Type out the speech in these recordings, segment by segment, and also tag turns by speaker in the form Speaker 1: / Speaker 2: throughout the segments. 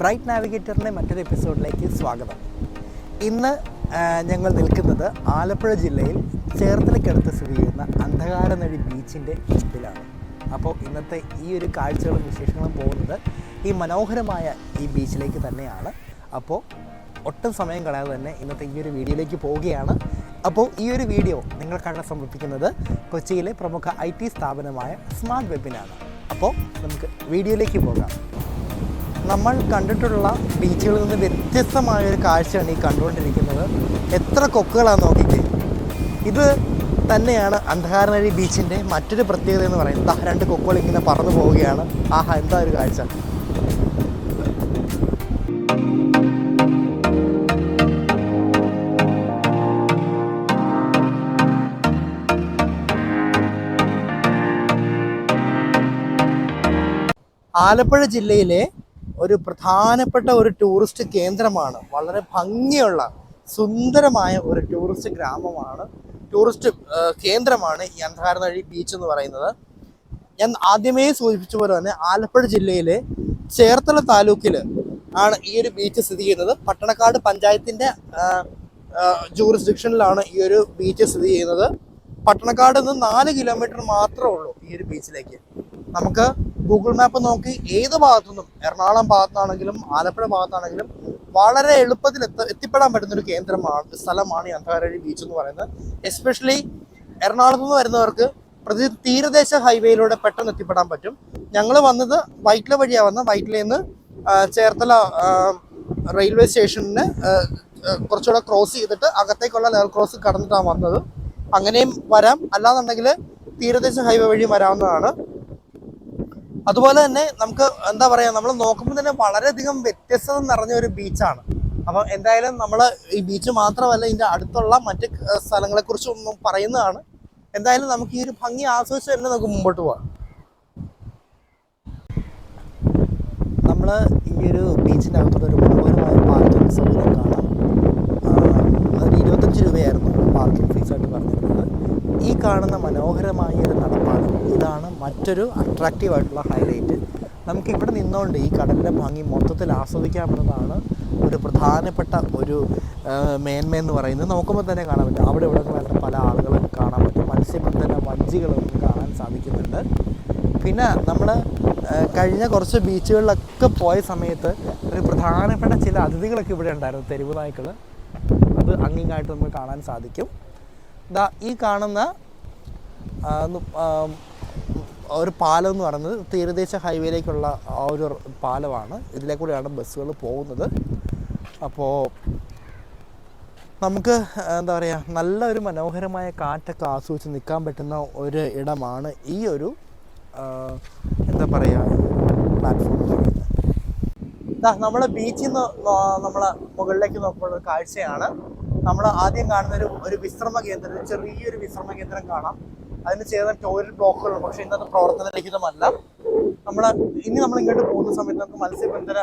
Speaker 1: Bright നാവിഗേറ്ററിൻ്റെ മറ്റൊരു എപ്പിസോഡിലേക്ക് സ്വാഗതം. ഇന്ന് ഞങ്ങൾ നിൽക്കുന്നത് ആലപ്പുഴ ജില്ലയിൽ ചേർത്തലയ്ക്കടുത്ത് സ്ഥിതി ചെയ്യുന്ന അന്ധകാരനഴി ബീച്ചിൻ്റെ ചുറ്റിലാണ്. അപ്പോൾ ഇന്നത്തെ ഈ ഒരു കാഴ്ചകളും വിശേഷങ്ങളും പോകുന്നത് ഈ മനോഹരമായ ഈ ബീച്ചിലേക്ക് തന്നെയാണ്. അപ്പോൾ ഒട്ടും സമയം കളയാതെ തന്നെ ഇന്നത്തെ ഈ ഒരു വീഡിയോയിലേക്ക് പോവുകയാണ്. അപ്പോൾ ഈ ഒരു വീഡിയോ നിങ്ങൾക്കാണ് സമർപ്പിക്കുന്നത് കൊച്ചിയിലെ പ്രമുഖ IT സ്ഥാപനമായ സ്മാർട്ട് വെബിനാണ്. അപ്പോൾ നമുക്ക് വീഡിയോയിലേക്ക് പോകാം. നമ്മൾ കണ്ടിട്ടുള്ള ബീച്ചുകളിൽ നിന്ന് വ്യത്യസ്തമായൊരു കാഴ്ചയാണ് ഈ കണ്ടുകൊണ്ടിരിക്കുന്നത്. എത്ര കൊക്കുകളാണ് നോക്കിക്കേ. ഇത് തന്നെയാണ് അന്ധകാരനഴി ബീച്ചിൻ്റെ മറ്റൊരു പ്രത്യേകത എന്ന് പറയുന്നത്. 2 കൊക്കുകൾ ഇങ്ങനെ പറന്നു പോവുകയാണ്. ആഹാ, എന്താ ഒരു കാഴ്ച! ആലപ്പുഴ ജില്ലയിലെ ഒരു പ്രധാനപ്പെട്ട ഒരു ടൂറിസ്റ്റ് കേന്ദ്രമാണ്. വളരെ ഭംഗിയുള്ള സുന്ദരമായ ഒരു ടൂറിസ്റ്റ് ഗ്രാമമാണ്, ടൂറിസ്റ്റ് കേന്ദ്രമാണ് ഈ അന്ധകാരനഴി ബീച്ച് എന്ന് പറയുന്നത്. ഞാൻ ആദ്യമേ സൂചിപ്പിച്ച പോലെ തന്നെ ആലപ്പുഴ ജില്ലയിലെ ചേർത്തല താലൂക്കിൽ ആണ് ഈ ഒരു ബീച്ച് സ്ഥിതി ചെയ്യുന്നത്. പട്ടണക്കാട് പഞ്ചായത്തിൻ്റെ ജൂറിസ്ഡിക്ഷനിലാണ് ഈ ഒരു ബീച്ച് സ്ഥിതി ചെയ്യുന്നത്. പട്ടണക്കാട് നിന്ന് 4 കിലോമീറ്റർ മാത്രമേ ഉള്ളൂ ഈ ഒരു ബീച്ചിലേക്ക്. നമുക്ക് ഗൂഗിൾ മാപ്പ് നോക്കി ഏത് ഭാഗത്തുനിന്നും, എറണാകുളം ഭാഗത്താണെങ്കിലും ആലപ്പുഴ ഭാഗത്താണെങ്കിലും വളരെ എളുപ്പത്തിൽ എത്തിപ്പെടാൻ പറ്റുന്നൊരു സ്ഥലമാണ് ഈ അന്ധകാരനഴി ബീച്ച് എന്ന് പറയുന്നത്. എസ്പെഷ്യലി എറണാകുളത്ത് നിന്ന് വരുന്നവർക്ക് തീരദേശ ഹൈവേയിലൂടെ പെട്ടെന്ന് എത്തിപ്പെടാൻ പറ്റും. ഞങ്ങൾ വന്നത് വൈറ്റില വഴിയാണ് വന്നത്. വൈറ്റിലയിൽ നിന്ന് ചേർത്തല റെയിൽവേ സ്റ്റേഷനിന് കുറച്ചുകൂടെ ക്രോസ് ചെയ്തിട്ട് അകത്തേക്കുള്ള ലെവൽ ക്രോസ് കടന്നിട്ടാണ് വന്നത്. അങ്ങനെയും വരാം, അല്ലാന്നുണ്ടെങ്കിൽ തീരദേശ ഹൈവേ വഴി വരാവുന്നതാണ്. അതുപോലെ തന്നെ നമുക്ക് എന്താ പറയുക, നമ്മൾ നോക്കുമ്പോൾ തന്നെ വളരെയധികം വ്യത്യസ്തത നിറഞ്ഞ ഒരു ബീച്ചാണ്. അപ്പം എന്തായാലും നമ്മൾ ഈ ബീച്ച് മാത്രമല്ല ഇതിൻ്റെ അടുത്തുള്ള മറ്റ് സ്ഥലങ്ങളെക്കുറിച്ച് ഒന്നും പറയുന്നതാണ്. എന്തായാലും നമുക്ക് ഈ ഒരു ഭംഗി ആസ്വദിച്ച് തന്നെ നമുക്ക് മുമ്പോട്ട് പോകാം. നമ്മൾ ഈ ഒരു ബീച്ചിൻ്റെ അകത്തുള്ള ഒരു മനോഹരമായ പാർക്കിംഗ് സൗകര്യം കാണാം. അതിന് 25 രൂപയായിരുന്നു പാർക്കിംഗ് ഫീസായിട്ട് പറഞ്ഞിരുന്നത്. ഈ കാണുന്ന മനോഹരമായ ഒരു നടപ്പാലം, ഇതാണ് മറ്റൊരു അട്രാക്റ്റീവായിട്ടുള്ള ഹൈലൈറ്റ്. നമുക്ക് ഇവിടെ നിന്നുകൊണ്ട് ഈ കടലിൻ്റെ ഭംഗി മൊത്തത്തിൽ ആസ്വദിക്കാമെന്നതാണ് ഒരു പ്രധാനപ്പെട്ട ഒരു മേന്മയെന്ന് പറയുന്നത്. നോക്കുമ്പോൾ തന്നെ കാണാൻ പറ്റും. അവിടെ ഇവിടെ നിന്ന് പല ആളുകളും കാണാൻ പറ്റും. മത്സ്യബന്ധന വഞ്ചികളും കാണാൻ സാധിക്കുന്നുണ്ട്. പിന്നെ നമ്മൾ കഴിഞ്ഞ കുറച്ച് ബീച്ചുകളിലൊക്കെ പോയ സമയത്ത് ഒരു പ്രധാനപ്പെട്ട ചില അതിഥികളൊക്കെ ഇവിടെ ഉണ്ടായിരുന്നു, തെരുവ് നായ്ക്കൾ. അത് അങ്ങിങ്ങായിട്ട് നമുക്ക് കാണാൻ സാധിക്കും. ഈ കാണുന്ന ഒരു പാലം എന്ന് പറയുന്നത് തീരദേശ ഹൈവേയിലേക്കുള്ള ആ ഒരു പാലമാണ്. ഇതിലേക്കൂടെയാണ് ബസ്സുകൾ പോകുന്നത്. അപ്പോൾ നമുക്ക് എന്താ പറയുക, നല്ലൊരു മനോഹരമായ കാറ്റൊക്കെ ആസ്വദിച്ച് നിൽക്കാൻ പറ്റുന്ന ഒരു ഇടമാണ് ഈ ഒരു എന്താ പറയുക പ്ലാറ്റ്ഫോം എന്ന് പറയുന്നത്. നമ്മൾ ബീച്ചിൽ നിന്ന് നമ്മൾ മുകളിലേക്ക് നോക്കുമ്പോൾ ഒരു കാഴ്ചയാണ്. നമ്മൾ ആദ്യം കാണുന്ന ഒരു വിശ്രമ കേന്ദ്രം, ചെറിയൊരു വിശ്രമ കേന്ദ്രം കാണാം. അതിന് ചേർന്ന ടോയ്ലറ്റ് ബ്ലോക്കുകളുണ്ട്, പക്ഷേ ഇന്നത് പ്രവർത്തനരഹിതമല്ല. ഇനി നമ്മൾ ഇങ്ങോട്ട് പോകുന്ന സമയത്ത് നമുക്ക് മത്സ്യബന്ധന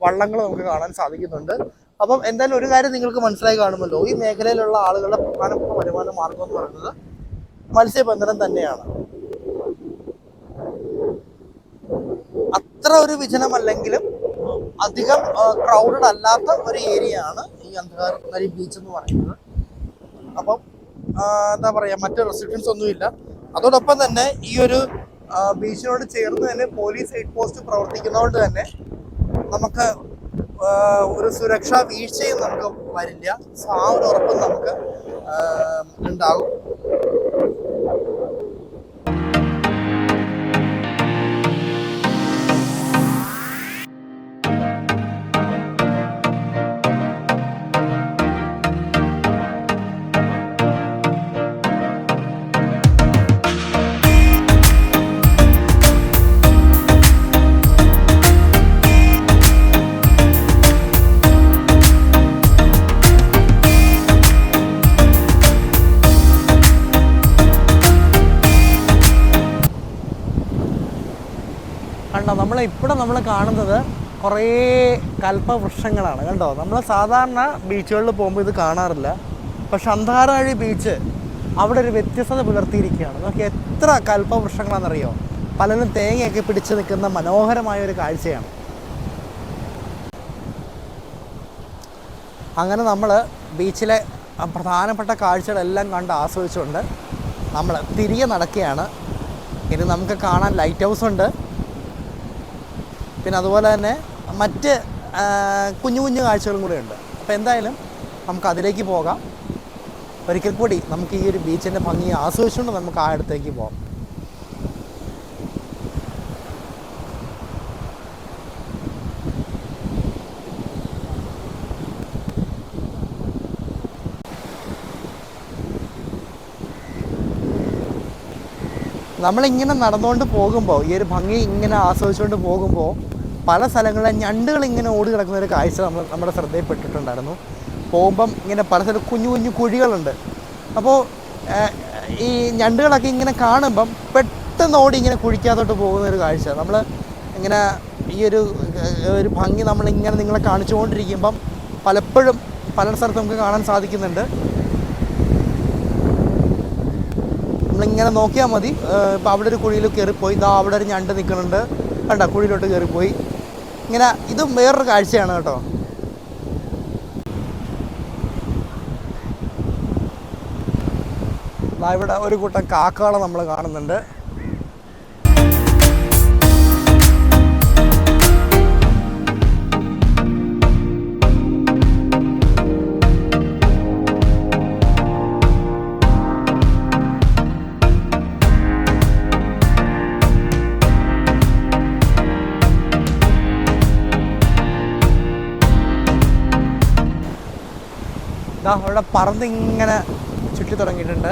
Speaker 1: വള്ളങ്ങൾ നമുക്ക് കാണാൻ സാധിക്കുന്നുണ്ട്. അപ്പം എന്തായാലും ഒരു കാര്യം നിങ്ങൾക്ക് മനസ്സിലായി കാണുമല്ലോ, ഈ മേഖലയിലുള്ള ആളുകളുടെ പ്രധാനപ്പെട്ട വരുമാന മാർഗം എന്ന് പറയുന്നത് മത്സ്യബന്ധനം തന്നെയാണ്. അത്ര ഒരു വിജനമല്ലെങ്കിലും അധികം ക്രൗഡഡ് അല്ലാത്ത ഒരു ഏരിയയാണ് ഈ അന്ധകാരനഴി ബീച്ച് എന്ന് പറയുന്നത്. അപ്പം എന്താ പറയുക, മറ്റ് റെസ്ട്രിക്ഷൻസ് ഒന്നുമില്ല. അതോടൊപ്പം തന്നെ ഈ ഒരു ബീച്ചിനോട് ചേർന്ന് തന്നെ പോലീസ് ഹെഡ് പോസ്റ്റ് പ്രവർത്തിക്കുന്നതുകൊണ്ട് തന്നെ നമുക്ക് ഒരു സുരക്ഷാ വീഴ്ചയും നമുക്ക് വരില്ല. ആ ഒരു ഉറപ്പും നമുക്ക് ഉണ്ടാകും. ഇവിടെ നമ്മൾ കാണുന്നത് കുറേ കൽപ്പവൃക്ഷങ്ങളാണ്. കണ്ടോ, നമ്മൾ സാധാരണ ബീച്ചുകളിൽ പോകുമ്പോൾ ഇത് കാണാറില്ല. പക്ഷെ അന്ധകാരനഴി ബീച്ച് അവിടെ ഒരു വ്യത്യസ്തത പുലർത്തിയിരിക്കുകയാണ്. നമുക്ക് എത്ര കൽപ്പവൃക്ഷങ്ങളാണെന്നറിയോ. പലരും തേങ്ങയൊക്കെ പിടിച്ച് നിൽക്കുന്ന മനോഹരമായ ഒരു കാഴ്ചയാണ്. അങ്ങനെ നമ്മൾ ബീച്ചിലെ പ്രധാനപ്പെട്ട കാഴ്ചകളെല്ലാം കണ്ട് ആസ്വദിച്ചുകൊണ്ട് നമ്മൾ തിരികെ നടക്കുകയാണ്. ഇനി നമുക്ക് കാണാൻ ലൈറ്റ് ഹൗസ് ഉണ്ട്, പിന്നെ അതുപോലെ തന്നെ മറ്റ് കുഞ്ഞു കുഞ്ഞു കാഴ്ചകളും കൂടെ ഉണ്ട്. അപ്പോൾ എന്തായാലും നമുക്ക് അതിലേക്ക് പോകാം. ഒരിക്കൽ കൂടി നമുക്ക് ഈ ഒരു ബീച്ചിൻ്റെ ഭംഗി ആസ്വദിച്ചുകൊണ്ട് നമുക്ക് ആ അടുത്തേക്ക് പോകാം. നമ്മളിങ്ങനെ നടന്നുകൊണ്ട് പോകുമ്പോൾ, ഈ ഒരു ഭംഗി ഇങ്ങനെ ആസ്വദിച്ചുകൊണ്ട് പോകുമ്പോൾ പല സ്ഥലങ്ങളിലെ ഞണ്ടുകൾ ഇങ്ങനെ ഓടി കിടക്കുന്നൊരു കാഴ്ച നമ്മുടെ ശ്രദ്ധയിൽപ്പെട്ടിട്ടുണ്ടായിരുന്നു. പോകുമ്പം ഇങ്ങനെ പല സ്ഥലത്ത് കുഞ്ഞു കുഞ്ഞു കുഴികളുണ്ട്. അപ്പോൾ ഈ ഞണ്ടുകളൊക്കെ ഇങ്ങനെ കാണുമ്പം പെട്ടെന്ന് ഓടി ഇങ്ങനെ കുഴിക്കാത്തോട്ട് പോകുന്നൊരു കാഴ്ച. നമ്മൾ ഇങ്ങനെ ഈ ഒരു ഭംഗി നമ്മളിങ്ങനെ നിങ്ങളെ കാണിച്ചുകൊണ്ടിരിക്കുമ്പം പലപ്പോഴും പല സ്ഥലത്ത് നമുക്ക് കാണാൻ സാധിക്കുന്നുണ്ട്. നമ്മളിങ്ങനെ നോക്കിയാൽ മതി. ഇപ്പോൾ അവിടെ ഒരു കുഴിയിൽ കയറിപ്പോയി, ഇതാ അവിടെ ഒരു ഞണ്ട് നിൽക്കുന്നുണ്ട്, കണ്ട കുഴിയിലോട്ട് കയറിപ്പോയി. ഇങ്ങനെ ഇതും വേറൊരു കാഴ്ചയാണ് കേട്ടോ. ഇവിടെ ഒരു കൂട്ടം കാക്കകളെ നമ്മൾ കാണുന്നുണ്ട്. അവിടെ പറന്നിങ്ങനെ ചുറ്റി തുടങ്ങിയിട്ടുണ്ട്,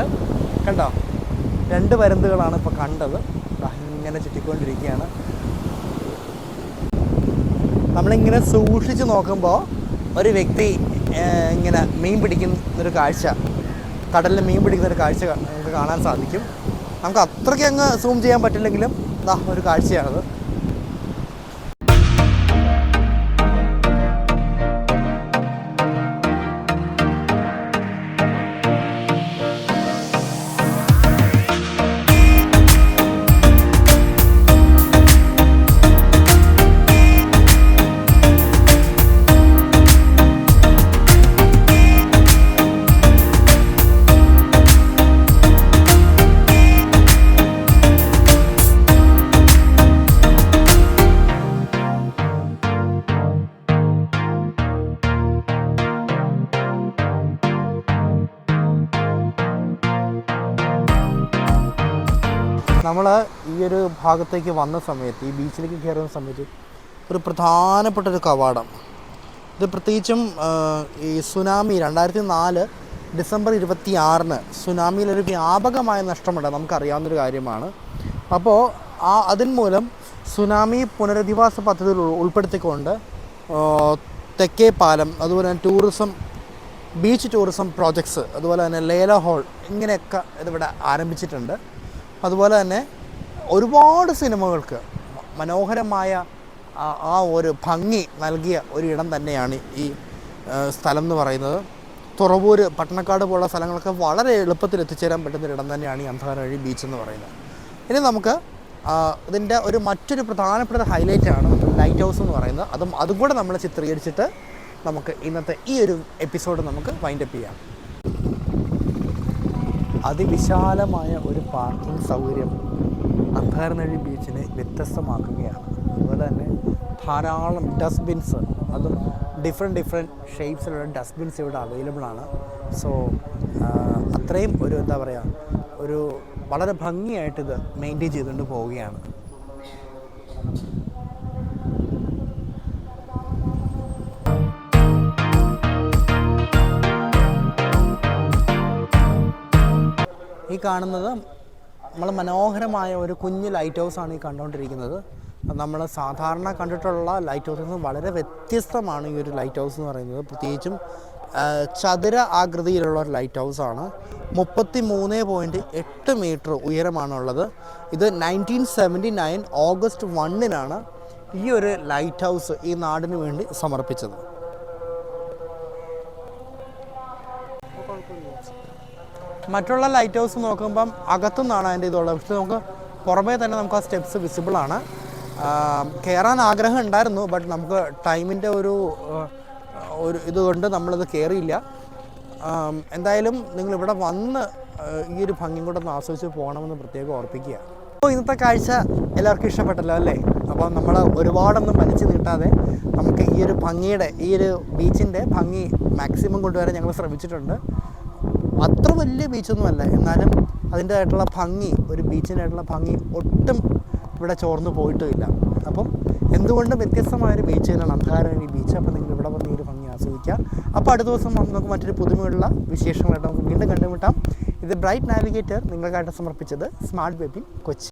Speaker 1: കണ്ടോ? 2 പരുന്തുകളാണ് ഇപ്പോൾ കണ്ടത്. ഇങ്ങനെ ചുറ്റിക്കൊണ്ടിരിക്കുകയാണ്. നമ്മളിങ്ങനെ സൂക്ഷിച്ച് നോക്കുമ്പോൾ ഒരു വ്യക്തി ഇങ്ങനെ മീൻ പിടിക്കുന്നൊരു കാഴ്ച, കടലിൽ മീൻ പിടിക്കുന്നൊരു കാഴ്ച നമുക്ക് കാണാൻ സാധിക്കും. നമുക്ക് അത്രയ്ക്ക് അങ്ങ് സൂം ചെയ്യാൻ പറ്റില്ലെങ്കിലും ഒരു കാഴ്ചയാണത്. നമ്മൾ ഈ ഒരു ഭാഗത്തേക്ക് വന്ന സമയത്ത്, ഈ ബീച്ചിലേക്ക് കയറുന്ന സമയത്ത് ഒരു പ്രധാനപ്പെട്ടൊരു കവാടം, ഇത് പ്രത്യേകിച്ചും ഈ സുനാമി 2004 ഡിസംബർ 26 സുനാമിയിലൊരു വ്യാപകമായ നഷ്ടമുണ്ട്, നമുക്കറിയാവുന്നൊരു കാര്യമാണ്. അപ്പോൾ അതിന് മൂലം സുനാമി പുനരധിവാസ പദ്ധതിയിൽ ഉൾപ്പെടുത്തിക്കൊണ്ട് തെക്കേ പാലം, അതുപോലെ തന്നെ ബീച്ച് ടൂറിസം പ്രോജക്ട്സ്, അതുപോലെ തന്നെ ലേല ഹോൾ, ഇങ്ങനെയൊക്കെ ഇതിവിടെ ആരംഭിച്ചിട്ടുണ്ട്. അതുപോലെ തന്നെ ഒരുപാട് സിനിമകൾക്ക് മനോഹരമായ ആ ഒരു ഭംഗി നൽകിയ ഒരു ഇടം തന്നെയാണ് ഈ സ്ഥലം എന്ന് പറയുന്നത്. തുറവൂർ, പട്ടണക്കാട് പോലുള്ള സ്ഥലങ്ങളൊക്കെ വളരെ എളുപ്പത്തിൽ എത്തിച്ചേരാൻ പറ്റുന്നൊരു ഇടം തന്നെയാണ് ഈ അന്ധകാരനഴി ബീച്ച് എന്ന് പറയുന്നത്. ഇനി നമുക്ക് ഇതിൻ്റെ മറ്റൊരു പ്രധാനപ്പെട്ട ഹൈലൈറ്റാണ് ലൈറ്റ് ഹൗസ് എന്ന് പറയുന്നത്. അതും കൂടെ നമ്മൾ ചിത്രീകരിച്ചിട്ട് നമുക്ക് ഇന്നത്തെ ഈ ഒരു എപ്പിസോഡ് നമുക്ക് വൈൻഡപ്പ് ചെയ്യാം. അതിവിശാലമായ ഒരു പാർക്കിംഗ് സൗകര്യം അന്ധകാരനഴി ബീച്ചിനെ വ്യത്യസ്തമാക്കുകയാണ്. അതുപോലെ തന്നെ ധാരാളം ഡസ്റ്റ്ബിൻസ്, അതും ഡിഫറെൻറ്റ് ഷേപ്സിലുള്ള ഡസ്റ്റ്ബിൻസ് ഇവിടെ അവൈലബിൾ ആണ്. സോ അത്രയും ഒരു വളരെ ഭംഗിയായിട്ടിത് മെയിൻറ്റെയിൻ ചെയ്തുകൊണ്ട് പോവുകയാണ്. ഈ കാണുന്നത് നമ്മൾ മനോഹരമായ ഒരു കുഞ്ഞ് ലൈറ്റ് ഹൗസാണ് ഈ കണ്ടുകൊണ്ടിരിക്കുന്നത്. നമ്മൾ സാധാരണ കണ്ടിട്ടുള്ള ലൈറ്റ് ഹൗസിൽ നിന്ന് വളരെ വ്യത്യസ്തമാണ് ഈ ഒരു ലൈറ്റ് ഹൗസ് എന്ന് പറയുന്നത്. പ്രത്യേകിച്ചും ചതുര ആകൃതിയിലുള്ള ഒരു ലൈറ്റ് ഹൗസാണ്. 33.8 മീറ്റർ ഉയരമാണുള്ളത്. ഇത് 1979 ഓഗസ്റ്റ് 1 ഈ ഒരു ലൈറ്റ് ഹൗസ് ഈ നാടിന് വേണ്ടി സമർപ്പിച്ചത്. മറ്റുള്ള ലൈറ്റ് ഹൗസ് നോക്കുമ്പം അകത്തുനിന്നാണ് അതിൻ്റെ ഇതുള്ളത്. പക്ഷേ നമുക്ക് പുറമേ തന്നെ നമുക്ക് ആ സ്റ്റെപ്സ് വിസിബിളാണ്. കയറാൻ ആഗ്രഹം ഉണ്ടായിരുന്നു, ബട്ട് നമുക്ക് ടൈമിൻ്റെ ഇതുകൊണ്ട് നമ്മളത് കയറിയില്ല. എന്തായാലും നിങ്ങളിവിടെ വന്ന് ഈ ഒരു ഭംഗിയും കൂടെ ഒന്ന് ആസ്വദിച്ച് പോകണമെന്ന് പ്രത്യേകം ഓർപ്പിക്കുക. അപ്പോൾ ഇന്നത്തെ കാഴ്ച എല്ലാവർക്കും ഇഷ്ടപ്പെട്ടല്ലോ അല്ലേ? അപ്പോൾ നമ്മൾ ഒരുപാടൊന്നും വലിച്ചു നീട്ടാതെ നമുക്ക് ഈ ഒരു ഭംഗിയുടെ ഈ ഒരു ബീച്ചിൻ്റെ ഭംഗി മാക്സിമം കൊണ്ടുവരാൻ ഞങ്ങൾ ശ്രമിച്ചിട്ടുണ്ട്. അത്ര വലിയ ബീച്ചൊന്നുമല്ല, എന്നാലും അതിൻ്റേതായിട്ടുള്ള ഭംഗി, ഒരു ബീച്ചിൻ്റെതായിട്ടുള്ള ഭംഗി ഒട്ടും ഇവിടെ ചോർന്നു പോയിട്ടുമില്ല. അപ്പം എന്തുകൊണ്ടും വ്യത്യസ്തമായൊരു ബീച്ച് തന്നെയാണ് അന്ധകാരനഴി ബീച്ച്. അപ്പോൾ നിങ്ങൾ ഇവിടെ വന്ന് ഈ ഒരു ഭംഗി ആസ്വദിക്കുക. അപ്പോൾ അടുത്ത ദിവസം നമുക്ക് മറ്റൊരു പുതുമയുള്ള വിശേഷങ്ങളായിട്ട് നമുക്ക് വീണ്ടും കണ്ടുമുട്ടാം. ഇത് ബ്രൈറ്റ് നാവിഗേറ്റർ നിങ്ങൾക്കായിട്ട് സമർപ്പിച്ചത് സ്മാർട്ട് ബേബി കൊച്ചി.